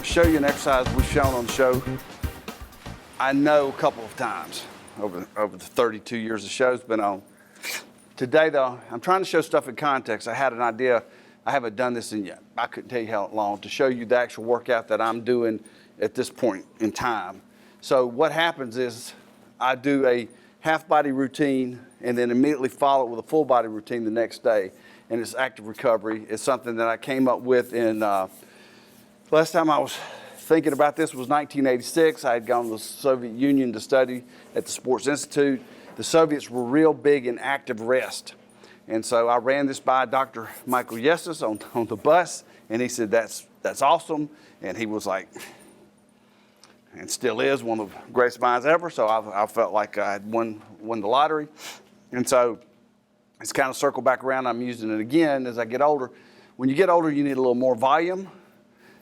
Show you an exercise we've shown on the show, I know, a couple of times over the 32 years the show's been on. Today, though, I'm trying to show stuff in context. I had an idea. I haven't done this in yet. I couldn't tell you how long to show you the actual workout that I'm doing at this point in time. So what happens is I do a half body routine and then immediately follow it with a full body routine the next day. And it's active recovery. It's something that I came up with in, last time I was thinking about this was 1986. I had gone to the Soviet Union to study at the Sports Institute. The Soviets were real big in active rest. And so I ran this by Dr. Michael Yessis on the bus, and he said, that's awesome. And he was like, and still is, one of the greatest minds ever. So I felt like I had won the lottery. And so it's kind of circled back around. I'm using it again as I get older. When you get older, you need a little more volume.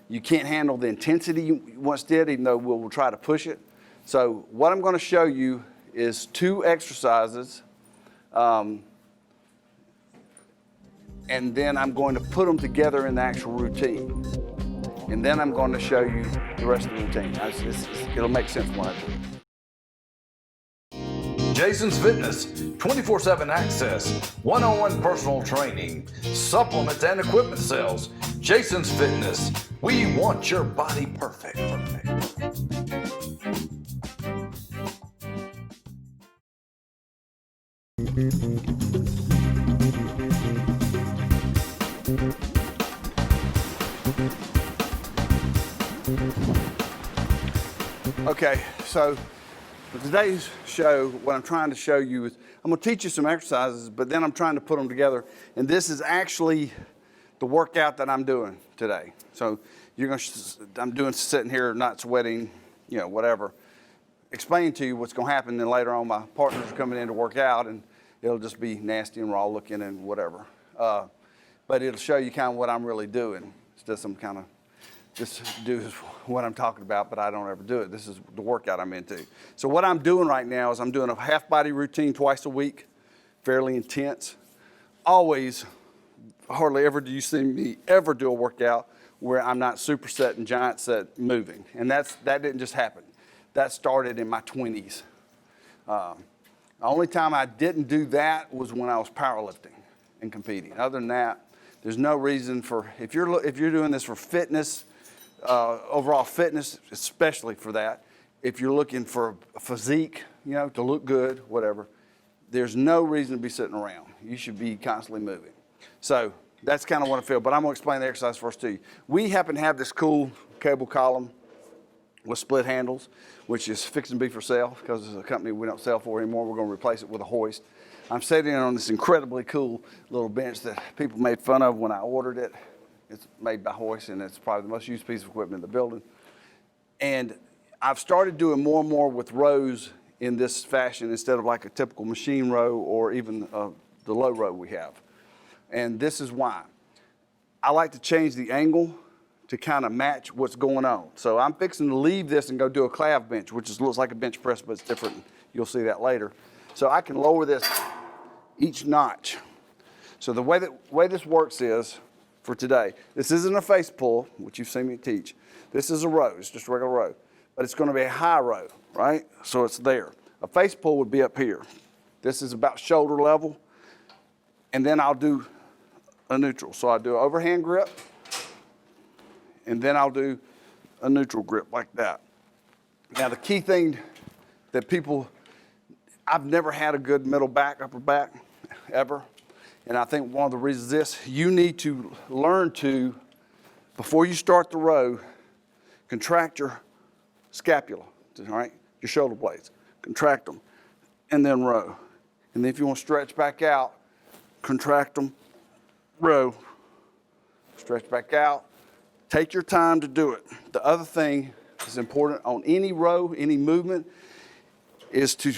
You can't handle the intensity you once did, even though we'll try to push it. So what I'm going to show you is 2 exercises, and then I'm going to put them together in the actual routine. And then I'm going to show you the rest of the routine. It'll make sense when I do it. Jason's Fitness, 24/7 access, one-on-one personal training, supplements and equipment sales. Jason's Fitness, we want your body perfect. Okay, so for today's show, what I'm trying to show you is I'm going to teach you some exercises, but then I'm trying to put them together. And this is actually the workout that I'm doing today. So I'm doing sitting here, not sweating, whatever. Explaining to you what's going to happen. Then later on, my partners are coming in to work out, and it'll just be nasty and raw looking and whatever. But it'll show you kind of what I'm really doing. It's just some kind of just do what I'm talking about, but I don't ever do it. This is the workout I'm into. So what I'm doing right now is I'm doing a half body routine twice a week, fairly intense. Always, hardly ever do you see me ever do a workout where I'm not superset and giant set moving. And that didn't just happen. That started in my 20s. The only time I didn't do that was when I was powerlifting and competing. Other than that, there's no reason for, if you're doing this for fitness, overall fitness, especially for that, if you're looking for a physique, to look good, whatever, there's no reason to be sitting around. You should be constantly moving. So that's kind of what I feel, but I'm going to explain the exercise first to you. We happen to have this cool cable column with split handles, which is fixing to be for sale because it's a company we don't sell for anymore. We're going to replace it with a hoist. I'm sitting on this incredibly cool little bench that people made fun of when I ordered it. It's made by Hoist, and it's probably the most used piece of equipment in the building. And I've started doing more and more with rows in this fashion instead of like a typical machine row or even the low row we have. And this is why. I like to change the angle to kind of match what's going on. So I'm fixing to leave this and go do a calf bench, which looks like a bench press, but it's different. You'll see that later. So I can lower this each notch. So the way this works is, for today, this isn't a face pull, which you've seen me teach. This is a row, it's just a regular row. But it's going to be a high row, right? So it's there. A face pull would be up here. This is about shoulder level. And then I'll do a neutral. So I'll do an overhand grip, and then I'll do a neutral grip like that. Now the key thing that I've never had a good middle back, upper back, ever. And I think one of the reasons is this, you need to learn to, before you start the row, contract your scapula, all right? Your shoulder blades. Contract them, and then row. And then if you want to stretch back out, contract them, row, stretch back out. Take your time to do it. The other thing that's important on any row, any movement, is to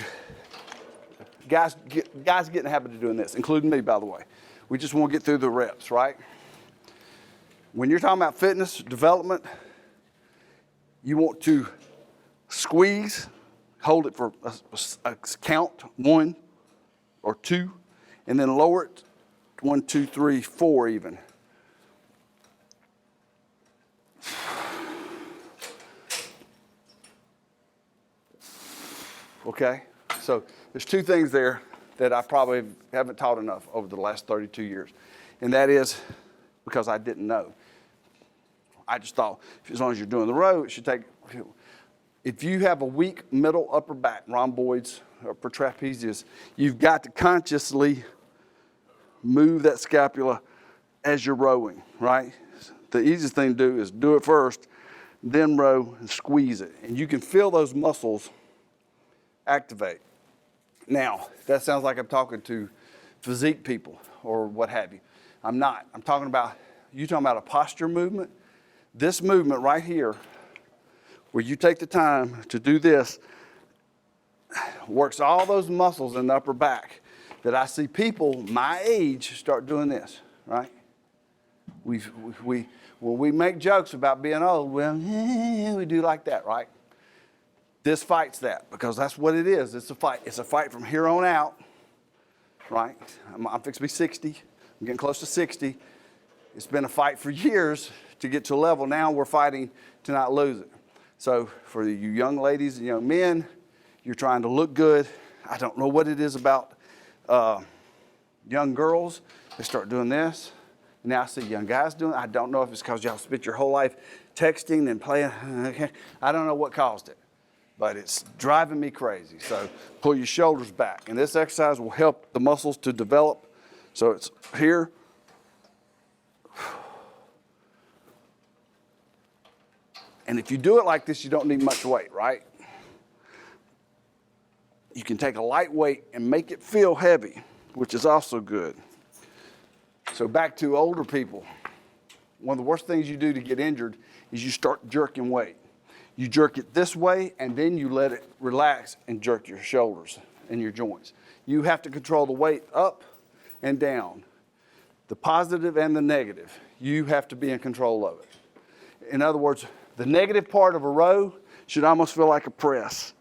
guys get in the habit of doing this, including me, by the way. We just want to get through the reps, right? When you're talking about fitness development, you want to squeeze, hold it for a count, 1 or 2, and then lower it, 1, 2, 3, 4 even. Okay, so there's 2 things there that I probably haven't taught enough over the last 32 years. And that is because I didn't know. I just thought as long as you're doing the row, it should take, if you have a weak middle upper back, rhomboids or trapezius, you've got to consciously move that scapula as you're rowing, right? The easiest thing to do is do it first, then row and squeeze it. And you can feel those muscles activate. Now, that sounds like I'm talking to physique people or what have you. I'm not. I'm talking about, you talking about a posture movement. This movement right here, where you take the time to do this, works all those muscles in the upper back that I see people my age start doing this, right? When we make jokes about being old, well, we do like that, right? This fights that because that's what it is. It's a fight. It's a fight from here on out, right? I'm fixing to be 60. I'm getting close to 60. It's been a fight for years to get to a level. Now we're fighting to not lose it. So for you young ladies and young men, you're trying to look good. I don't know what it is about young girls. They start doing this. Now I see young guys doing it. I don't know if it's because y'all spent your whole life texting and playing. I don't know what caused it, but it's driving me crazy. So pull your shoulders back. And this exercise will help the muscles to develop. So it's here. And if you do it like this, you don't need much weight, right? You can take a light weight and make it feel heavy, which is also good. So back to older people. One of the worst things you do to get injured is you start jerking weight. You jerk it this way, and then you let it relax and jerk your shoulders and your joints. You have to control the weight up and down, the positive and the negative. You have to be in control of it. In other words, the negative part of a row should almost feel like a press.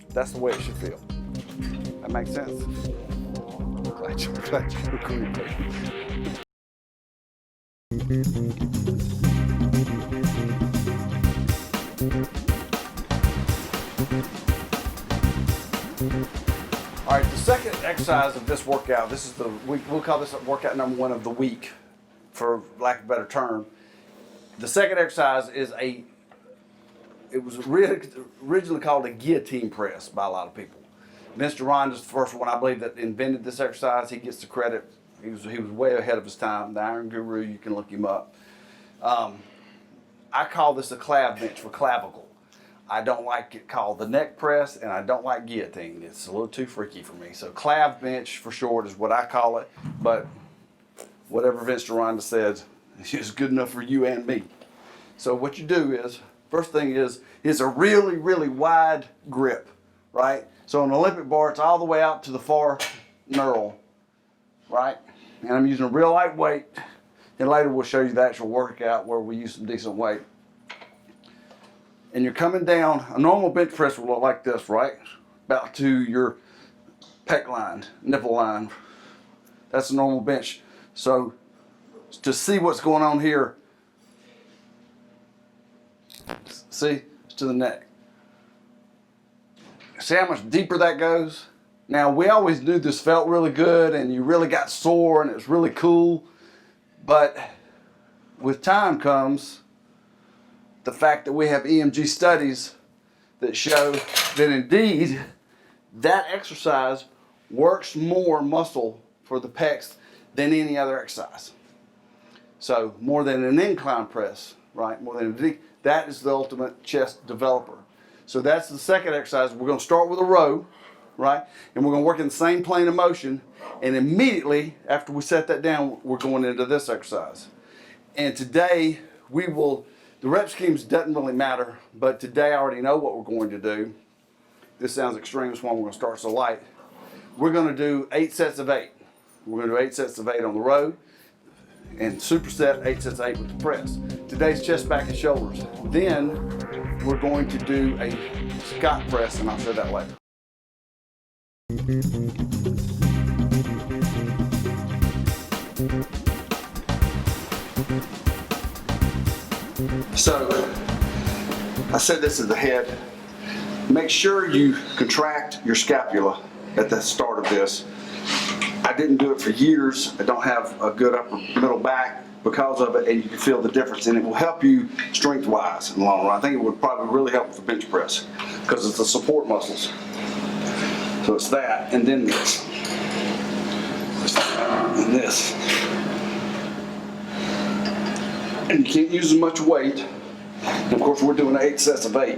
That's the way it should feel. That makes sense? Glad you agree with me. All right, the second exercise of this workout, this is we'll call this workout number 1 of the week, for lack of a better term. The second exercise is it was originally called a guillotine press by a lot of people. Mr. Ron is the first one, I believe, that invented this exercise. He gets the credit. He was way ahead of his time. The Iron Guru, you can look him up. I call this a clav bench for clavicle. I don't like it called the neck press, and I don't like guillotine. It's a little too freaky for me. So clav bench for short is what I call it, but whatever Vince Duranda says is good enough for you and me. So what you do is, first thing is a really, really wide grip, right? So on an Olympic bar, it's all the way out to the far knurl, right? And I'm using a real light weight, and later we'll show you the actual workout where we use some decent weight. And you're coming down, a normal bench press will look like this, right? About to your pec line, nipple line. That's a normal bench. So to see what's going on here, see, it's to the neck. See how much deeper that goes? Now, we always knew this felt really good and you really got sore and it was really cool, but with time comes the fact that we have EMG studies that show that indeed that exercise works more muscle for the pecs than any other exercise. So more than an incline press, right? That is the ultimate chest developer. So that's the second exercise. We're going to start with a row, right? And we're going to work in the same plane of motion. And immediately after we set that down, we're going into this exercise. And today the rep schemes doesn't really matter, but today I already know what we're going to do. this sounds extreme, that's why we're gonna start so light. We're gonna do 8 sets of 8. We're gonna do 8 sets of 8 on the road, and superset 8 sets of 8 with the press. Today's chest, back, and shoulders. Then we're going to do a Scott press, and I'll show that later. So, I said this is the head. Make sure you contract your scapula at the start of this. I didn't do it for years. I don't have a good upper middle back because of it, and you can feel the difference, and it will help you strength-wise in the long run. I think it would probably really help with the bench press because it's the support muscles. So it's that, and then this, and this. And you can't use as much weight. And of course, we're doing 8 sets of 8.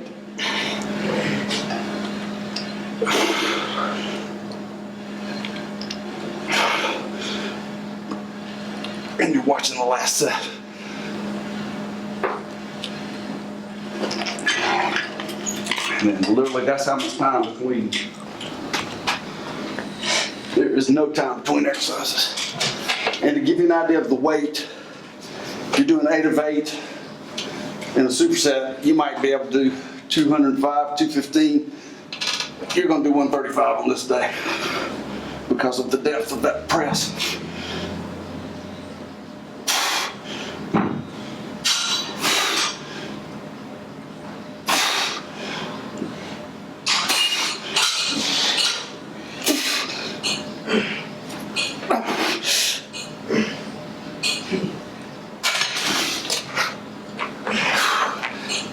And you're watching the last set. And then literally that's how much time between. There is no time between exercises. And to give you an idea of the weight, if you're doing 8 of 8 in a superset, you might be able to do 205, 215. You're going to do 135 on this day because of the depth of that press.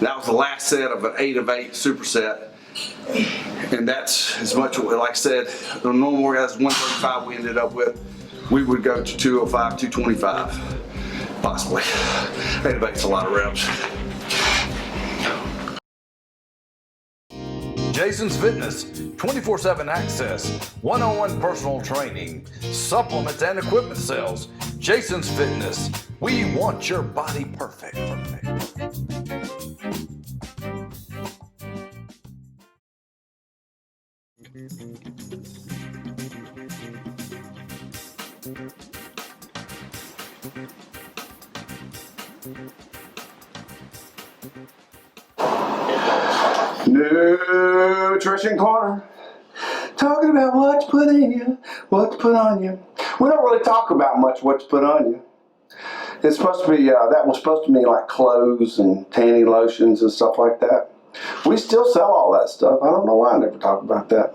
That was the last set of an 8 of 8 superset, and that's as much, like I said, the normal workout is 135 we ended up with. We would go to 205, 225, possibly. 8 of 8's a lot of reps. Jason's Fitness, 24/7 access, one-on-one personal training, supplements and equipment sales. Jason's Fitness, we want your body perfect. Nutrition Corner. Talking about what to put in you, what to put on you. We don't really talk about much what to put on you. It's supposed to be, that was supposed to be like clothes and tanning lotions and stuff like that. We still sell all that stuff. I don't know why I never talk about that.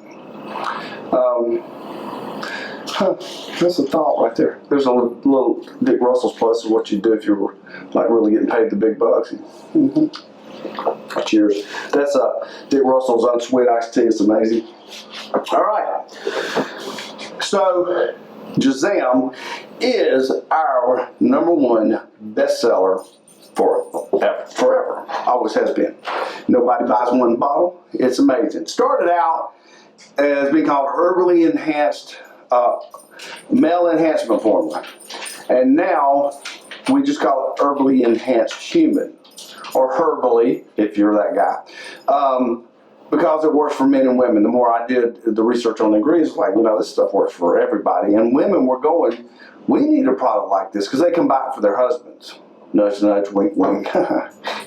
That's a thought right there. There's a little Dick Russell's Plus of what you do if you were like really getting paid the big bucks. Cheers. That's Dick Russell's unsweet iced tea. It's amazing. All right. So, Jazam is our #1 bestseller forever. Always has been. Nobody buys one bottle. It's amazing. Started out as being called herbally enhanced male enhancement formula, and now we just call it herbally enhanced human, or herbally if you're that guy, because it works for men and women. The more I did the research on the ingredients, like, this stuff works for everybody, and women were going, we need a product like this because they can buy it for their husbands. Nudge, nudge, wink, wink.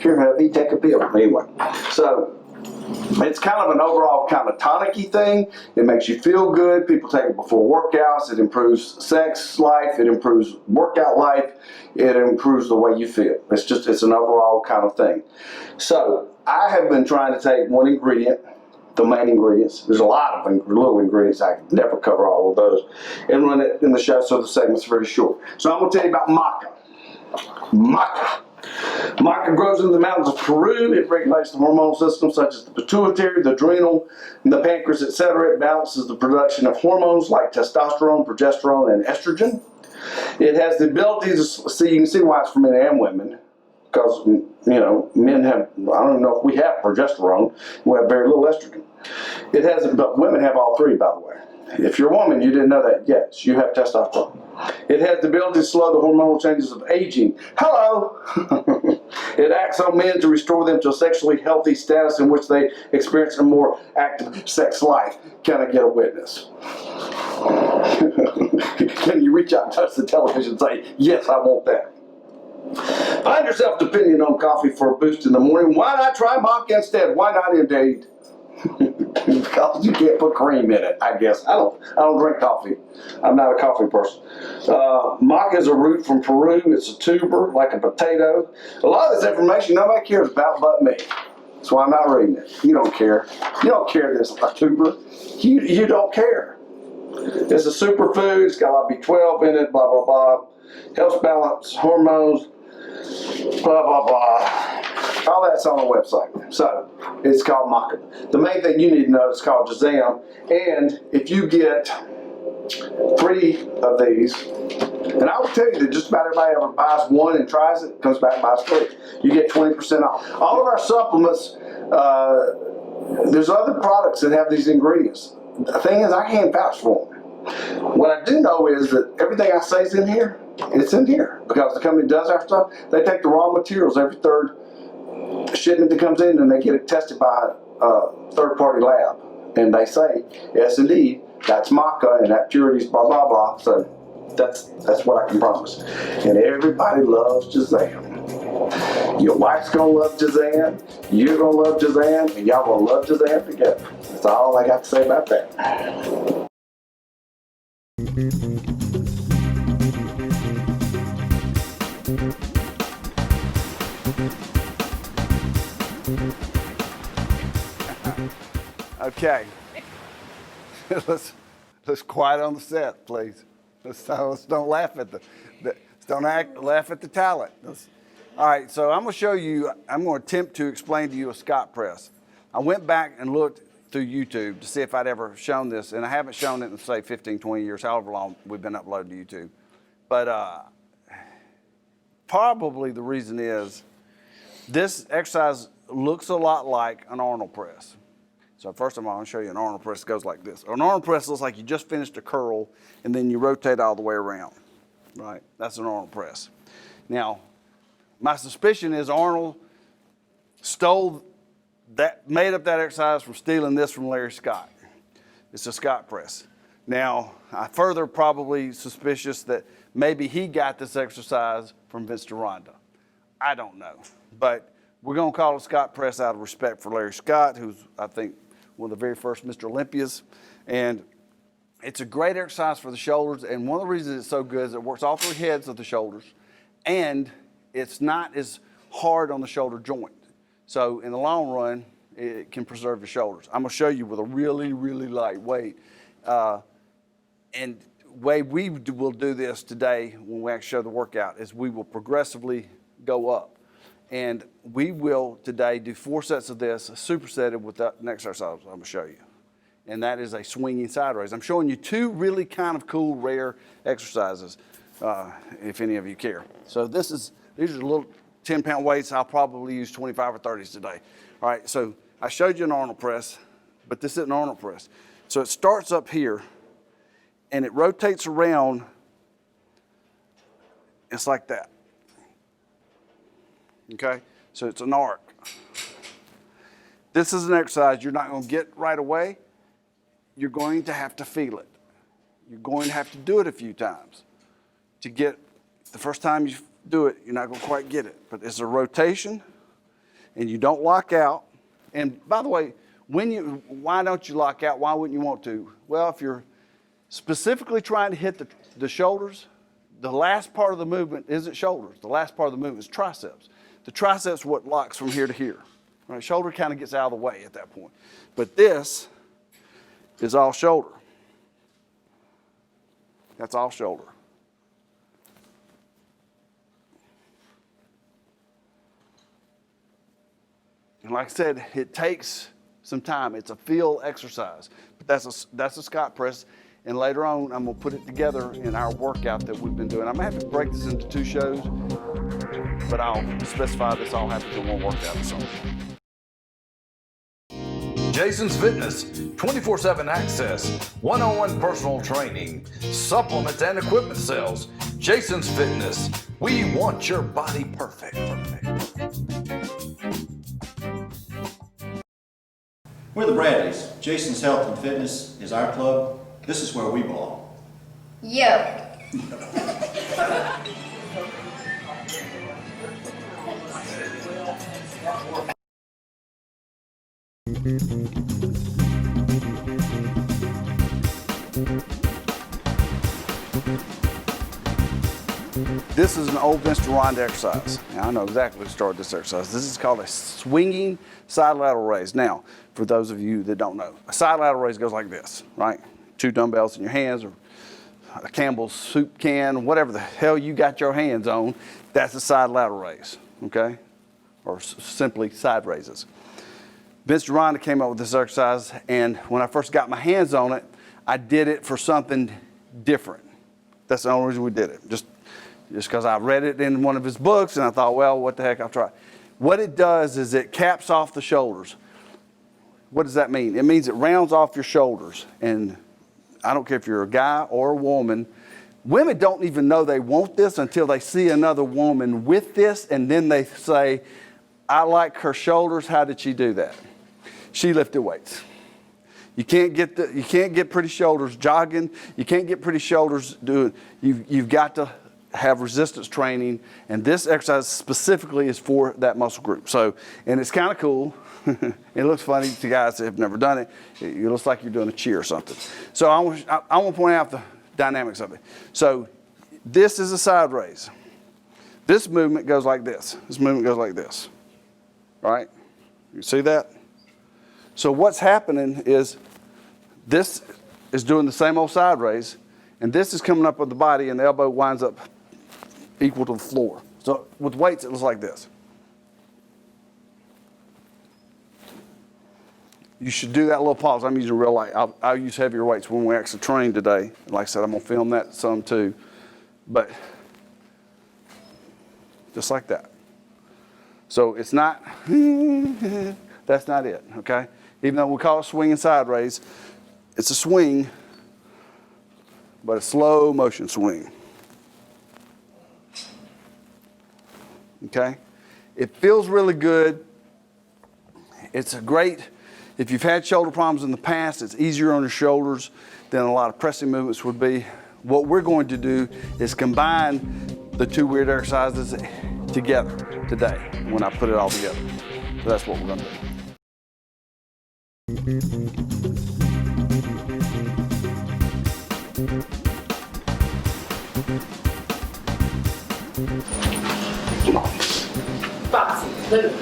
Here, hubby, take a pill. Anyway, so it's kind of an overall kind of tonic-y thing. It makes you feel good. People take it before workouts. It improves sex life. It improves workout life. It improves the way you feel. It's an overall kind of thing. So I have been trying to take one ingredient, the main ingredients. There's a lot of little ingredients. I can never cover all of those, and run it in the show so the segment's very short. So I'm going to tell you about maca. Maca. Maca grows in the mountains of Peru. It regulates the hormonal system such as the pituitary, the adrenal, the pancreas, etc. It balances the production of hormones like testosterone, progesterone, and estrogen. It has the ability to see, you can see why it's for men and women, because, you know, men have, I don't know if we have progesterone, we have very little estrogen. It has, but women have all three, by the way. If you're a woman, you didn't know that, yes, you have testosterone. It has the ability to slow the hormonal changes of aging. Hello! It acts on men to restore them to a sexually healthy status in which they experience a more active sex life. Can I get a witness? Can you reach out and touch the television and say, yes, I want that? Find yourself depending on coffee for a boost in the morning. Why not try maca instead? Why not indeed? Because you can't put cream in it, I guess. I don't drink coffee. I'm not a coffee person. Maca is a root from Peru. It's a tuber, like a potato. A lot of this information nobody cares about but me. That's why I'm not reading it. You don't care. You don't care this a tuber. You don't care. It's a superfood. It's got a lot of B12 in it, blah, blah, blah. Helps balance hormones, blah, blah, blah. All that's on the website. So, it's called maca. The main thing you need to know is called Jazam. And if you get 3 of these, and I will tell you that just about everybody ever buys one and tries it, comes back and buys 3. You get 20% off. All of our supplements, there's other products that have these ingredients. The thing is, I can't vouch for them. What I do know is that everything I say is in here. It's in here because the company does our stuff. They take the raw materials every 3rd shipment that comes in and they get it tested by a third-party lab. And they say, yes, indeed, that's maca and that purity's blah, blah, blah. So that's what I can promise. And everybody loves Jazam. Your wife's going to love Jazam. You're going to love Jazam. And y'all going to love Jazam together. That's all I got to say about that. Okay, let's quiet on the set, please. Let's don't laugh at laugh at the talent. All right, so I'm going to show you. I'm going to attempt to explain to you a Scott press. I went back and looked through YouTube to see if I'd ever shown this, and I haven't shown it in say 15, 20 years, however long we've been uploading to YouTube. But probably the reason is this exercise looks a lot like an Arnold press. So first of all, I'm going to show you an Arnold press that goes like this. An Arnold press looks like you just finished a curl and then you rotate all the way around, right? That's an Arnold press. Now, my suspicion is Arnold made up that exercise from stealing this from Larry Scott. It's a Scott press. Now, I further probably suspicious that maybe he got this exercise from Vince Duranda. I don't know, but we're going to call it Scott press out of respect for Larry Scott, who's, I think, one of the very first Mr. Olympias. And it's a great exercise for the shoulders. And one of the reasons it's so good is it works all 3 heads of the shoulders. And it's not as hard on the shoulder joint. So in the long run, it can preserve the shoulders. I'm going to show you with a really, really light weight. And the way we will do this today when we actually show the workout is we will progressively go up. And we will today do 4 sets of this, supersetted with the next exercise I'm going to show you. And that is a swinging side raise. I'm showing you 2 really kind of cool, rare exercises, if any of you care. So these are little 10-pound weights. I'll probably use 25 or 30s today. All right, so I showed you an Arnold press, but this isn't an Arnold press. So it starts up here, and it rotates around. It's like that. Okay, so it's an arc. This is an exercise you're not going to get right away. You're going to have to feel it. You're going to have to do it a few times to get. The first time you do it, you're not going to quite get it. But it's a rotation, and you don't lock out. And by the way, why don't you lock out? Why wouldn't you want to? Well, if you're specifically trying to hit the shoulders, the last part of the movement isn't shoulders. The last part of the movement is triceps. The triceps is what locks from here to here. Right? Shoulder kind of gets out of the way at that point. But this is all shoulder. That's all shoulder. And like I said, it takes some time. It's a feel exercise. But that's a Scott press. And later on, I'm going to put it together in our workout that we've been doing. I'm going to have to break this into 2 shows. but I'll specify this all happens in one workout or something. Jason's Fitness, 24/7 access, one-on-one personal training, supplements and equipment sales. Jason's Fitness, we want your body perfect. We're the Bradleys. Jason's Health and Fitness is our club. This is where we belong. Yo. This is an old Mr. exercise. Now, I know exactly who started this exercise. This is called a swinging side lateral raise. Now, for those of you that don't know, a side lateral raise goes like this, right? 2 dumbbells in your hands, or a Campbell's soup can, whatever the hell you got your hands on, that's a side lateral raise, okay? Or simply side raises. Vince Duranda came up with this exercise, and when I first got my hands on it, I did it for something different. That's the only reason we did it. Just because I read it in one of his books, and I thought, well, what the heck, I'll try. What it does is it caps off the shoulders. What does that mean? It means it rounds off your shoulders. And I don't care if you're a guy or a woman. Women don't even know they want this until they see another woman with this, and then they say, I like her shoulders. How did she do that? She lifted weights. You can't get pretty shoulders jogging. You can't get pretty shoulders doing. You've got to have resistance training, and this exercise specifically is for that muscle group. So, and it's kind of cool. It looks funny to guys that have never done it. It looks like you're doing a cheer or something. So I want to point out the dynamics of it. So this is a side raise. This movement goes like this. This movement goes like this. All right? You see that? So what's happening is this is doing the same old side raise, and this is coming up with the body, and the elbow winds up equal to the floor. So with weights, it looks like this. You should do that little pause. I'm using real light. I'll use heavier weights when we actually train today. Like I said, I'm going to film that some too. But just like that. So it's not, that's not it, okay? Even though we call it swinging side raise, it's a swing, but a slow motion swing. Okay? It feels really good. It's a great, if you've had shoulder problems in the past, it's easier on your shoulders than a lot of pressing movements would be. What we're going to do is combine the 2 weird exercises together today when I put it all together. So that's what we're going to do. Come on. Boxing. Look.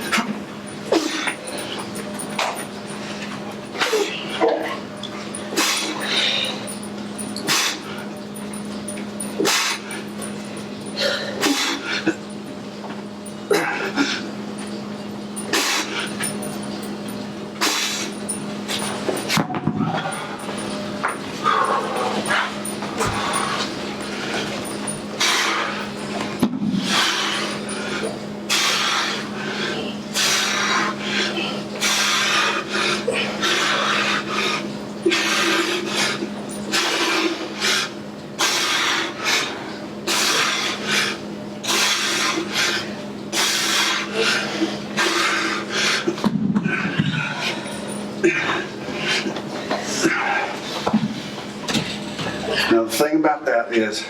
Now the thing about that is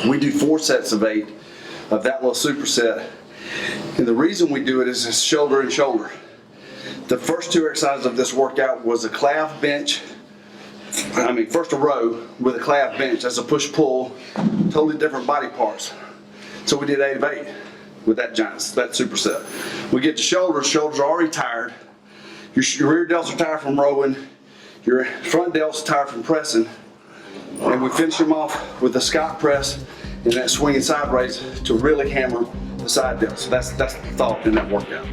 we do 4 sets of 8 of that little superset. And the reason we do it is it's shoulder and shoulder. The first 2 exercises of this workout was a calf bench. First a row with a calf bench. That's a push-pull, totally different body parts. So we did 8 of 8 with that superset. We get to shoulders. Shoulders are already tired. Your rear delts are tired from rowing. Your front delts are tired from pressing. And we finish them off with a Scott press and that swinging side raise to really hammer the side delts. So that's the thought in that workout.